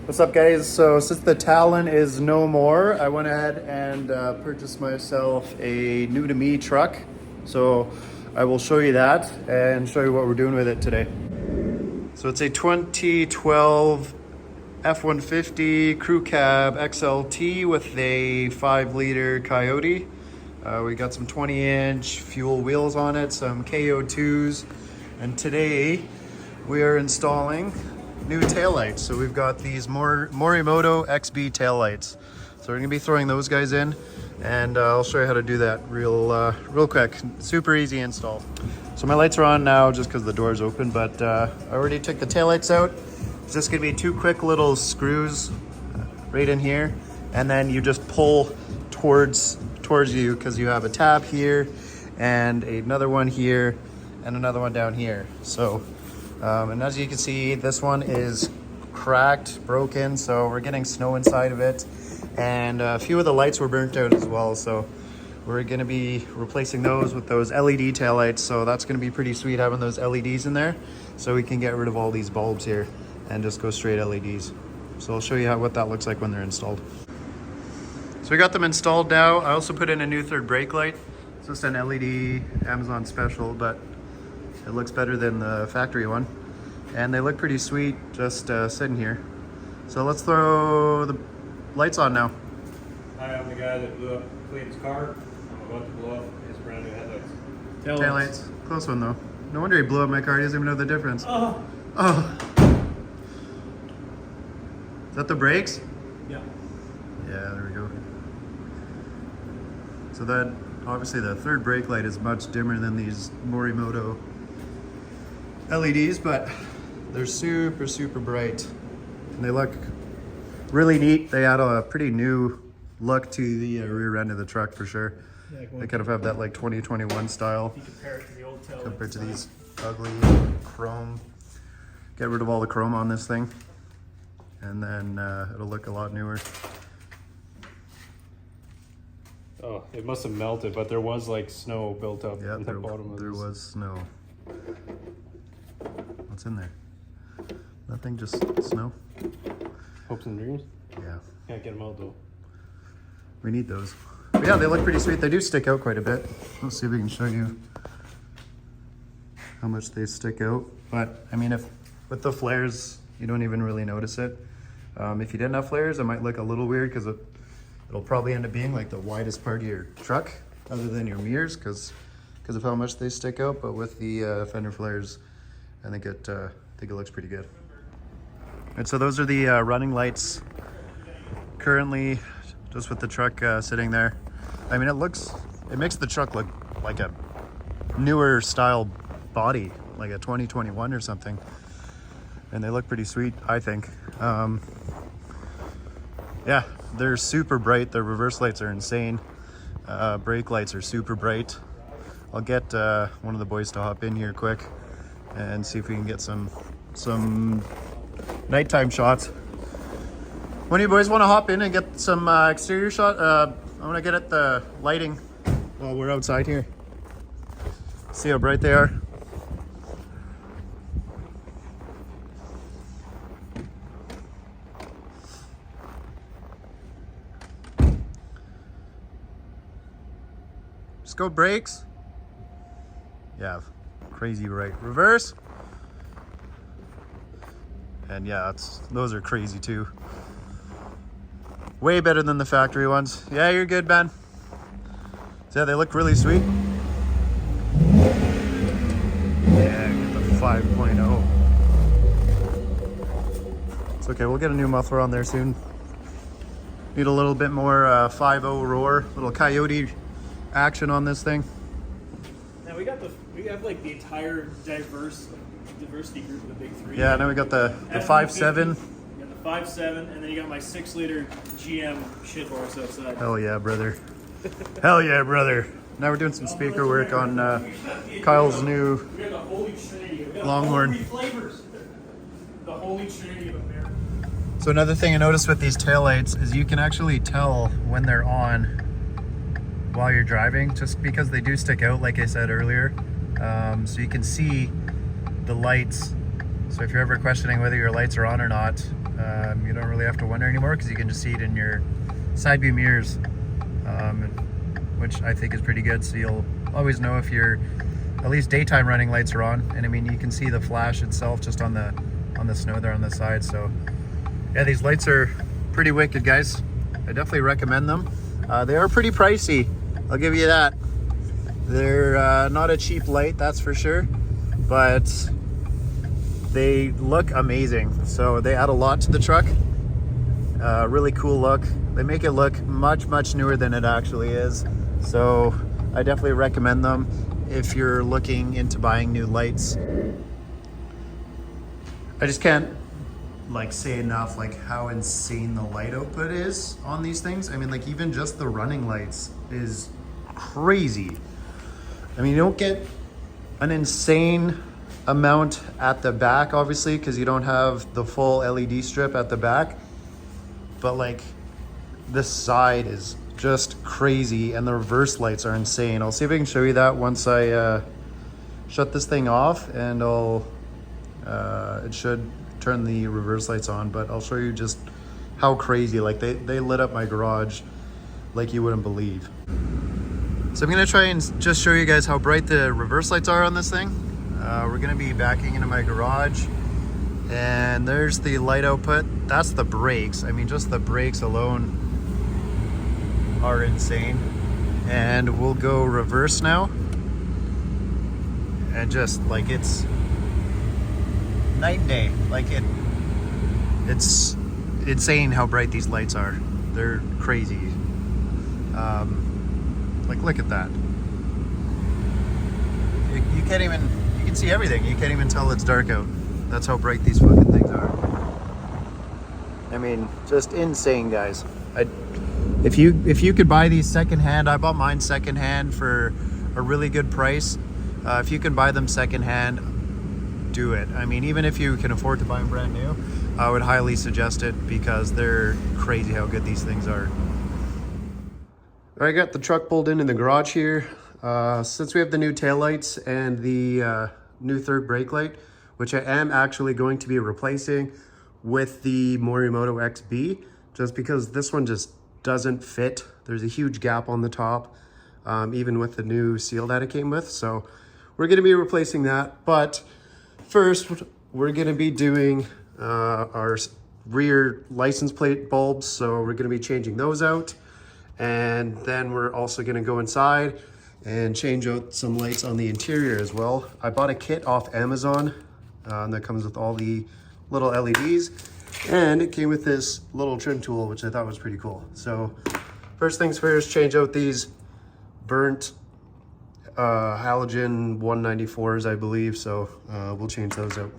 What's up, guys? So since the Talon is no more, I went ahead and purchased myself a new to me truck. So I will show you that and show you what we're doing with it today. So it's a 2012 F-150 Crew Cab XLT with a 5-liter Coyote. We got some 20-inch fuel wheels on it, some KO2s, and today we are installing new taillights. So we've got these Morimoto XB taillights. So we're gonna be throwing those guys in, and I'll show you how to do that real quick. Super easy install. So my lights are on now just because the door's open, but I already took the taillights out. It's just gonna be 2 quick little screws right in here, and then you just pull towards you because you have a tab here and another one here and another one down here. So and as you can see, this one is cracked, broken, so we're getting snow inside of it, and a few of the lights were burnt out as well, so we're going to be replacing those with those LED taillights. So that's going to be pretty sweet having those LEDs in there, so we can get rid of all these bulbs here and just go straight LEDs. So I'll show you what that looks like when they're installed. So we got them installed now. I also put in a new third brake light. It's just an LED Amazon special, but it looks better than the factory one. And they look pretty sweet just sitting here. So let's throw the lights on now. Hi, I'm the guy that blew up Clayton's car. I'm about to blow up his brand new headlights. Taillights. Close one though. No wonder he blew up my car. He doesn't even know the difference. Oh. Is that the brakes? Yeah. Yeah, there we go. So that, obviously the third brake light is much dimmer than these Morimoto LEDs, but they're super bright. And they look really neat. They add a pretty new look to the rear end of the truck for sure. Yeah, they kind of have that like 2021 style. If you compare it to the old tail compared to these ugly chrome. Get rid of all the chrome on this thing, and then it'll look a lot newer. Oh, it must have melted, but there was like snow built up Yeah, on the bottom of there this. was snow. What's in there? Nothing, just snow. Hopes and dreams? Yeah. Can't get them out though. We need those. But yeah, they look pretty sweet. They do stick out quite a bit. Let's see if we can show you how much they stick out. But I mean, if with the flares, you don't even really notice it. If you didn't have flares, it might look a little weird because it'll probably end up being like the widest part of your truck other than your mirrors because of how much they stick out. But with the fender flares, I think it looks pretty good. And so those are the running lights currently, just with the truck sitting there. I mean, it makes the truck look like a newer style body, like a 2021 or something. And they look pretty sweet, I think. Yeah, they're super bright. The reverse lights are insane. Brake lights are super bright. I'll get one of the boys to hop in here quick and see if we can get some nighttime shots. One of you boys want to hop in and get some exterior shot? I want to get at the lighting while we're outside here. See how bright they are. Just go brakes. Yeah, crazy bright. Reverse. And yeah, those are crazy too. Way better than the factory ones. Yeah, you're good, Ben. So yeah, they look really sweet. Yeah, get the 5.0. It's okay, we'll get a new muffler on there soon. Need a little bit more 5.0 roar, little Coyote action on this thing. Now we have like the entire diversity group of the big three. Yeah, now we got the 5.7. You got the 5.7, and then you got my 6-liter GM shit horse outside. Hell yeah, brother. Hell yeah, brother. Now we're doing some speaker work on Kyle's new We got the Holy Trinity. We got Longhorn. all 3 flavors. The Holy Trinity of America. So another thing I noticed with these taillights is you can actually tell when they're on while you're driving, just because they do stick out, like I said earlier. So you can see the lights So if you're ever questioning whether your lights are on or not, you don't really have to wonder anymore because you can just see it in your side view mirrors, which I think is pretty good. So you'll always know if your at least daytime running lights are on. And I mean, you can see the flash itself just on the snow there on the side. So yeah, these lights are pretty wicked, guys. I definitely recommend them. They are pretty pricey, I'll give you that. They're not a cheap light, that's for sure, but they look amazing. So they add a lot to the truck. Really cool look. They make it look much, much newer than it actually is. So I definitely recommend them if you're looking into buying new lights. I just can't like say enough like how insane the light output is on these things. I mean, like even just the running lights is crazy. I mean, you don't get an insane amount at the back, obviously, because you don't have the full LED strip at the back, but like this side is just crazy, and the reverse lights are insane. I'll see if I can show you that once I shut this thing off, and it should turn the reverse lights on, but I'll show you just how crazy, like they lit up my garage like you wouldn't believe. So I'm gonna try and just show you guys how bright the reverse lights are on this thing. We're gonna be backing into my garage, and there's the light output. That's the brakes. I mean, just the brakes alone are insane. And we'll go reverse now. And just like it's night and day. Like it's insane how bright these lights are. They're crazy. Like look at that. You can't even, you can see everything. You can't even tell it's dark out. That's how bright these fucking things are. I mean, just insane, guys. If you could buy these secondhand, I bought mine secondhand for a really good price. If you can buy them secondhand, do it. I mean, even if you can afford to buy them brand new, I would highly suggest it because they're crazy how good these things are. I got the truck pulled in the garage here. Since we have the new taillights and the new third brake light, which I am actually going to be replacing with the Morimoto XB, just because this one just doesn't fit. There's a huge gap on the top, even with the new seal that it came with. So we're gonna be replacing that. But first, we're gonna be doing our rear license plate bulbs. So we're gonna be changing those out. And then we're also gonna go inside and change out some lights on the interior as well. I bought a kit off Amazon that comes with all the little LEDs, and it came with this little trim tool, which I thought was pretty cool. So first things first, change out these burnt halogen 194s, I believe. So we'll change those out.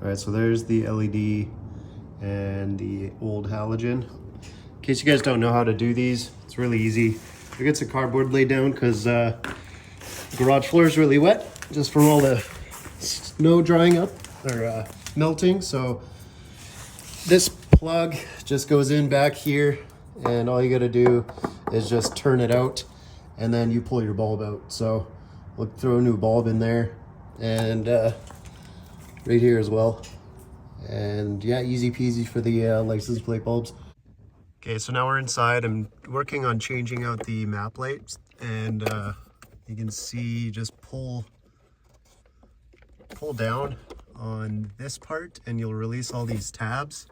All right, so there's the LED and the old halogen. In case you guys don't know how to do these, it's really easy. I get some cardboard laid down because the garage floor is really wet just from all the snow drying up or melting. So this plug just goes in back here, and all you got to do is just turn it out, and then you pull your bulb out. So we'll throw a new bulb in there, and right here as well. And yeah, easy peasy for the license plate bulbs. Okay, so now we're inside. I'm working on changing out the map lights, and you can see just pull down on this part and you'll release all these tabs.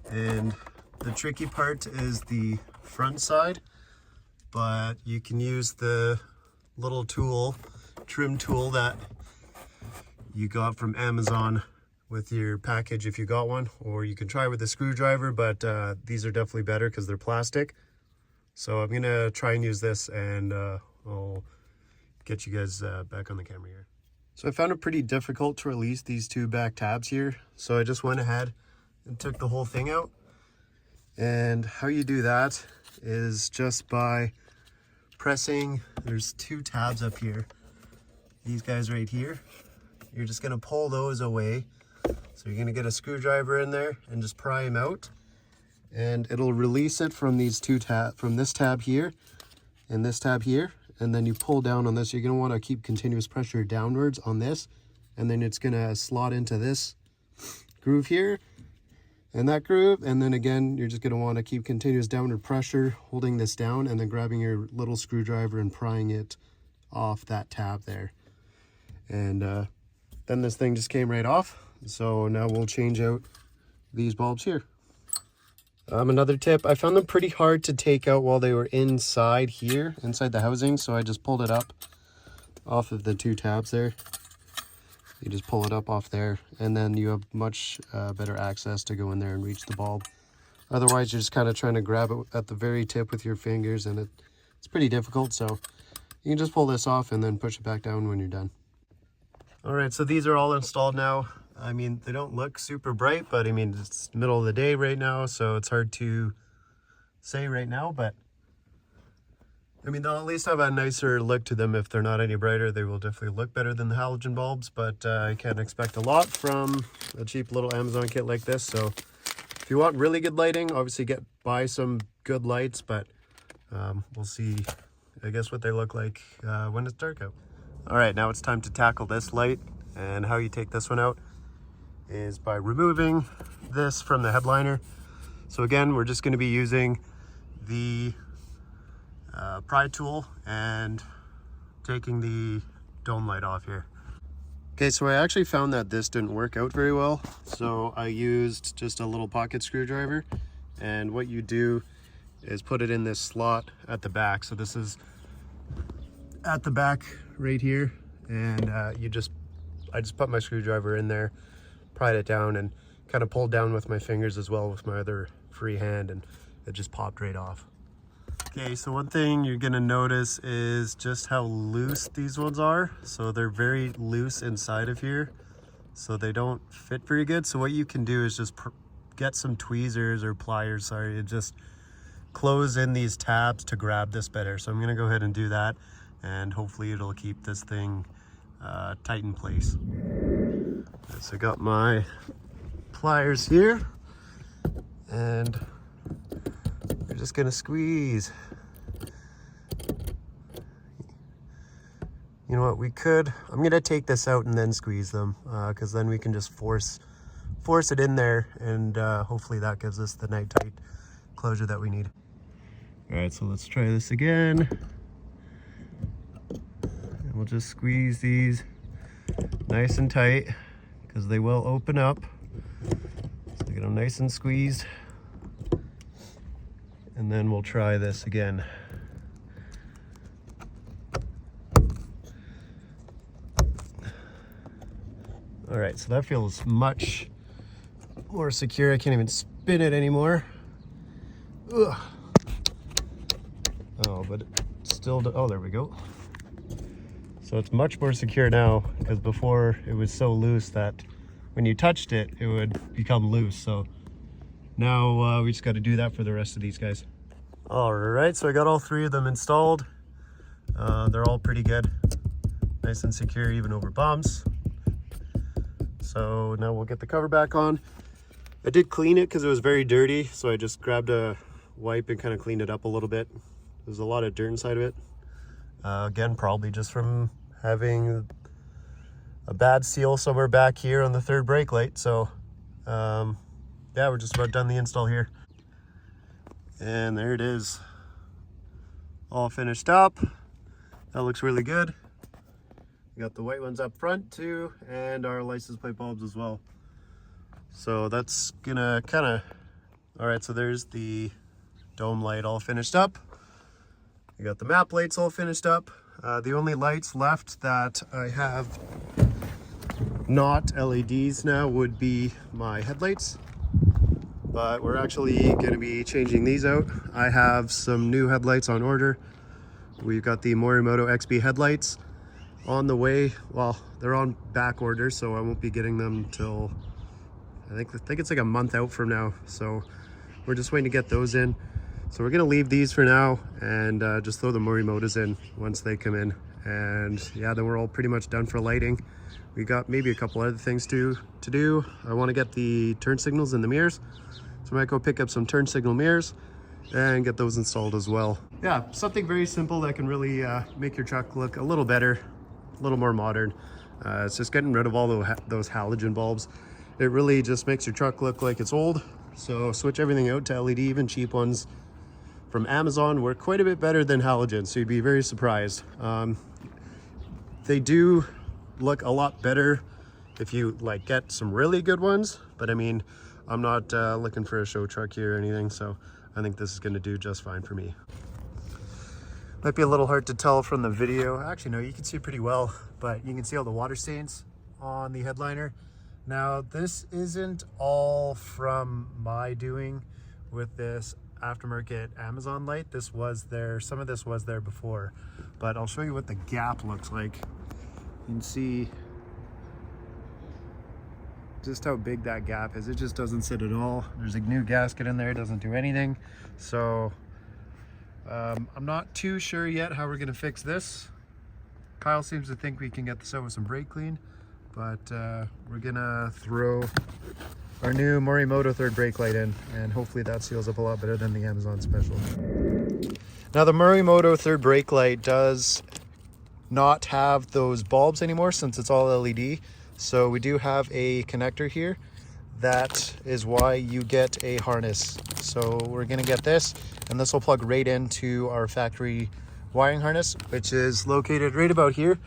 And the tricky part is the front side, but you can use the little tool, trim tool that you got from Amazon with your package if you got one, or you can try with a screwdriver, but these are definitely better because they're plastic. So I'm gonna try and use this, and I'll get you guys back on the camera here. So I found it pretty difficult to release these two back tabs here, so I just went ahead and took the whole thing out. And how you do that is just by pressing, there's two tabs up here, these guys right here. You're just gonna pull those away. So you're gonna get a screwdriver in there and just pry them out, and it'll release it from these two from this tab here and this tab here. And then you pull down on this. You're gonna want to keep continuous pressure downwards on this and then it's gonna slot into this groove here and that groove, and then again you're just gonna want to keep continuous downward pressure holding this down, and then grabbing your little screwdriver and prying it off that tab there. And then this thing just came right off. So now we'll change out these bulbs here. Another tip, I found them pretty hard to take out while they were inside here, inside the housing, so I just pulled it up off of the two tabs there. You just pull it up off there, and then you have much better access to go in there and reach the bulb. Otherwise, you're just kind of trying to grab it at the very tip with your fingers, and it's pretty difficult, so you can just pull this off and then push it back down when you're done. All right, so these are all installed now. I mean, they don't look super bright, but I mean, it's the middle of the day right now, so it's hard to say right now, but I mean, they'll at least have a nicer look to them. If they're not any brighter, they will definitely look better than the halogen bulbs, but I can't expect a lot from a cheap little Amazon kit like this. So if you want really good lighting, obviously buy some good lights, but we'll see, I guess, what they look like when it's dark out. All right, now it's time to tackle this light, and how you take this one out is by removing this from the headliner. So again, we're just going to be using the pry tool and taking the dome light off here. Okay, so I actually found that this didn't work out very well, so I used just a little pocket screwdriver, and what you do is put it in this slot at the back. So this is at the back right here, and I just put my screwdriver in there, pried it down, and kind of pulled down with my fingers as well with my other free hand, and it just popped right off. Okay, so one thing you're gonna notice is just how loose these ones are. So they're very loose inside of here, so they don't fit very good. So what you can do is just get some tweezers or pliers, sorry, and just close in these tabs to grab this better. So I'm gonna go ahead and do that, and hopefully it'll keep this thing tight in place. So I got my pliers here, and we're just gonna squeeze. You know what, I'm gonna take this out and then squeeze them, because then we can just force it in there, and hopefully that gives us the night tight closure that we need. All right, so let's try this again. And we'll just squeeze these nice and tight, because they will open up. So get them nice and squeezed. And then we'll try this again. All right, so that feels much more secure. I can't even spin it anymore. Ugh. Oh, but it still, oh, there we go. So it's much more secure now, because before it was so loose that when you touched it, it would become loose. So now we just got to do that for the rest of these guys. All right, so I got all three of them installed. They're all pretty good, nice and secure, even over bumps. So now we'll get the cover back on. I did clean it because it was very dirty, so I just grabbed a wipe and kind of cleaned it up a little bit. There's a lot of dirt inside of it. Again, probably just from having a bad seal somewhere back here on the third brake light. So yeah, we're just about done the install here. And there it is, all finished up. That looks really good. We got the white ones up front too, and our license plate bulbs as well. So that's gonna kind of, all right, so there's the dome light all finished up. We got the map lights all finished up. The only lights left that I have not LEDs now would be my headlights, but we're actually going to be changing these out. I have some new headlights on order. We've got the Morimoto XB headlights on the way. Well, they're on back order, so I won't be getting them till I think it's like a month out from now. So we're just waiting to get those in. So we're gonna leave these for now and just throw the Morimotos in once they come in. And yeah, then we're all pretty much done for lighting. We got maybe a couple other things to do. I want to get the turn signals in the mirrors, so I might go pick up some turn signal mirrors and get those installed as well. Yeah, something very simple that can really make your truck look a little better, a little more modern. It's just getting rid of all those halogen bulbs. It really just makes your truck look like it's old. So switch everything out to LED. Even cheap ones from Amazon work quite a bit better than halogen, so you'd be very surprised. They do look a lot better if you like get some really good ones, but I mean, I'm not looking for a show truck here or anything, so I think this is going to do just fine for me. Might be a little hard to tell from the video. Actually, no, you can see pretty well, but you can see all the water stains on the headliner. Now, this isn't all from my doing with this aftermarket Amazon light. This was there, some of this was there before, but I'll show you what the gap looks like. You can see just how big that gap is. It just doesn't sit at all. There's a new gasket in there, it doesn't do anything. So I'm not too sure yet how we're gonna fix this. Kyle seems to think we can get this out with some brake clean, but we're gonna throw our new Morimoto third brake light in, and hopefully that seals up a lot better than the Amazon special. Now the Morimoto third brake light does not have those bulbs anymore since it's all LED. So we do have a connector here. That is why you get a harness. So we're gonna get this, and this will plug right into our factory wiring harness, which is located right about here.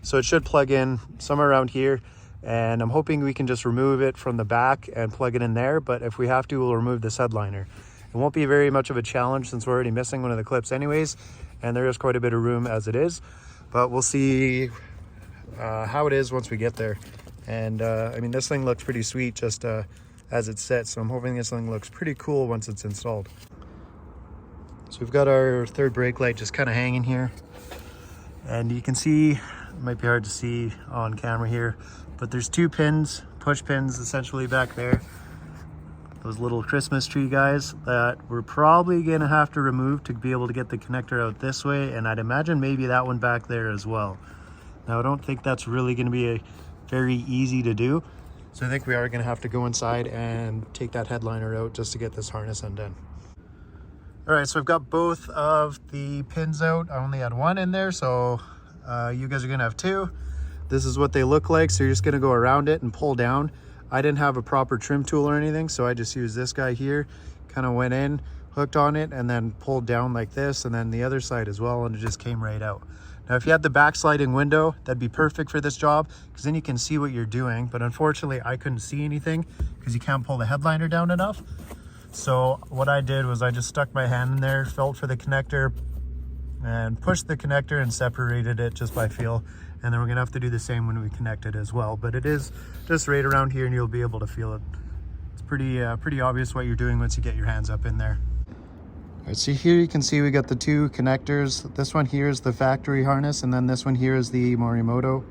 So it should plug in somewhere around here, and I'm hoping we can just remove it from the back and plug it in there. But if we have to, we'll remove this headliner. It won't be very much of a challenge since we're already missing one of the clips anyways, and there is quite a bit of room as it is, but we'll see how it is once we get there. And I mean, this thing looks pretty sweet just as it sits, so I'm hoping this thing looks pretty cool once it's installed. So we've got our third brake light just kind of hanging here, and you can see, it might be hard to see on camera here, but there's two pins, push pins essentially back there, those little Christmas tree guys that we're probably gonna have to remove to be able to get the connector out this way, and I'd imagine maybe that one back there as well. Now I don't think that's really gonna be very easy to do, so I think we are gonna have to go inside and take that headliner out just to get this harness undone. All right, so I've got both of the pins out. I only had one in there, so you guys are gonna have two. This is what they look like, so you're just gonna go around it and pull down. I didn't have a proper trim tool or anything, so I just used this guy here, kind of went in, hooked on it, and then pulled down like this, and then the other side as well, and it just came right out. Now, if you had the backsliding window, that'd be perfect for this job, because then you can see what you're doing. But unfortunately, I couldn't see anything because you can't pull the headliner down enough. So what I did was I just stuck my hand in there, felt for the connector, and pushed the connector and separated it just by feel. And then we're gonna have to do the same when we connect it as well. But it is just right around here, and you'll be able to feel it. It's pretty obvious what you're doing once you get your hands up in there. All right, so here you can see we got the two connectors. This one here is the factory harness, and then this one here is the Morimoto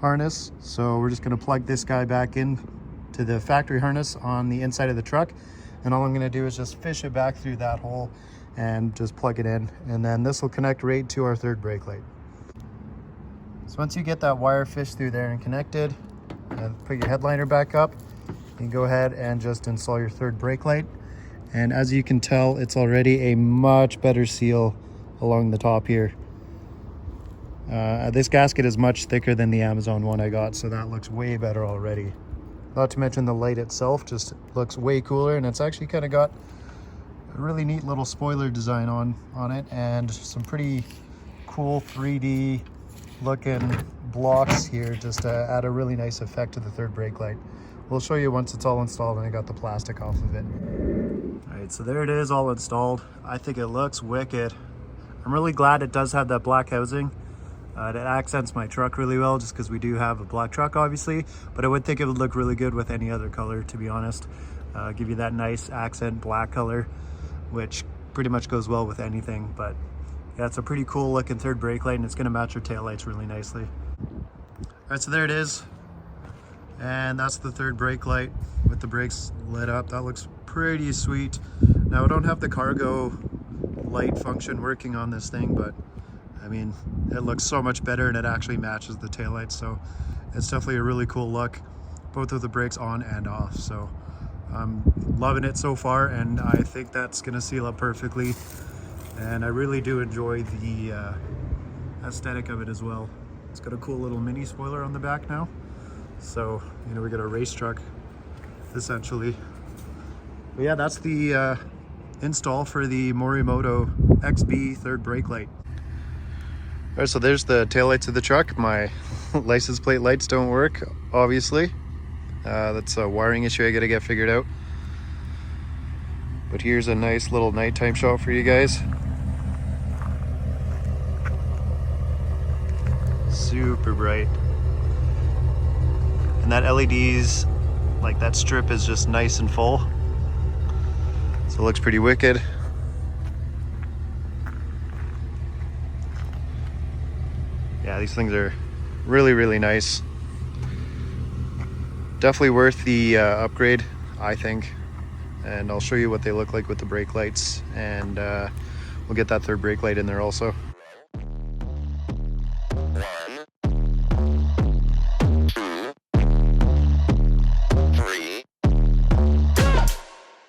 harness. So we're just gonna plug this guy back in to the factory harness on the inside of the truck. And all I'm gonna do is just fish it back through that hole and just plug it in. And then this will connect right to our third brake light. So once you get that wire fished through there and connected, put your headliner back up, you can go ahead and just install your third brake light. And as you can tell, it's already a much better seal along the top here. This gasket is much thicker than the Amazon one I got, so that looks way better already. Not to mention the light itself just looks way cooler, and it's actually kind of got a really neat little spoiler design on it, and some pretty cool 3D looking blocks here just to add a really nice effect to the third brake light. We'll show you once it's all installed and I got the plastic off of it. All right, so there it is, all installed. I think it looks wicked. I'm really glad it does have that black housing. It accents my truck really well just because we do have a black truck obviously, but I would think it would look really good with any other color, to be honest. Give you that nice accent black color, which pretty much goes well with anything. But yeah, it's a pretty cool looking third brake light, and it's gonna match your taillights really nicely. All right, so there it is. And that's the third brake light with the brakes lit up. That looks pretty sweet. Now I don't have the cargo light function working on this thing, but I mean, it looks so much better and it actually matches the taillights. So it's definitely a really cool look, both of the brakes on and off. So I'm loving it so far, and I think that's gonna seal up perfectly. And I really do enjoy the aesthetic of it as well. It's got a cool little mini spoiler on the back now. So, you know, we got a race truck, essentially. But yeah, that's the install for the Morimoto XB third brake light. All right, so there's the taillights of the truck. My license plate lights don't work, obviously. That's a wiring issue I gotta get figured out. But here's a nice little nighttime shot for you guys. Super bright. And that LED's, like that strip is just nice and full. So it looks pretty wicked. Yeah, these things are really, really nice. Definitely worth the upgrade, I think. And I'll show you what they look like with the brake lights, and we'll get that third brake light in there also.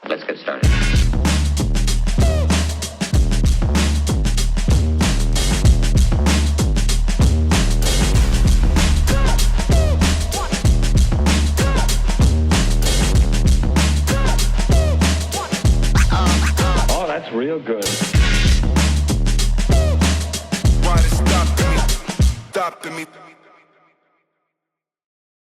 Let's get started. Oh, that's real good. Why they stopping me? Stopping me.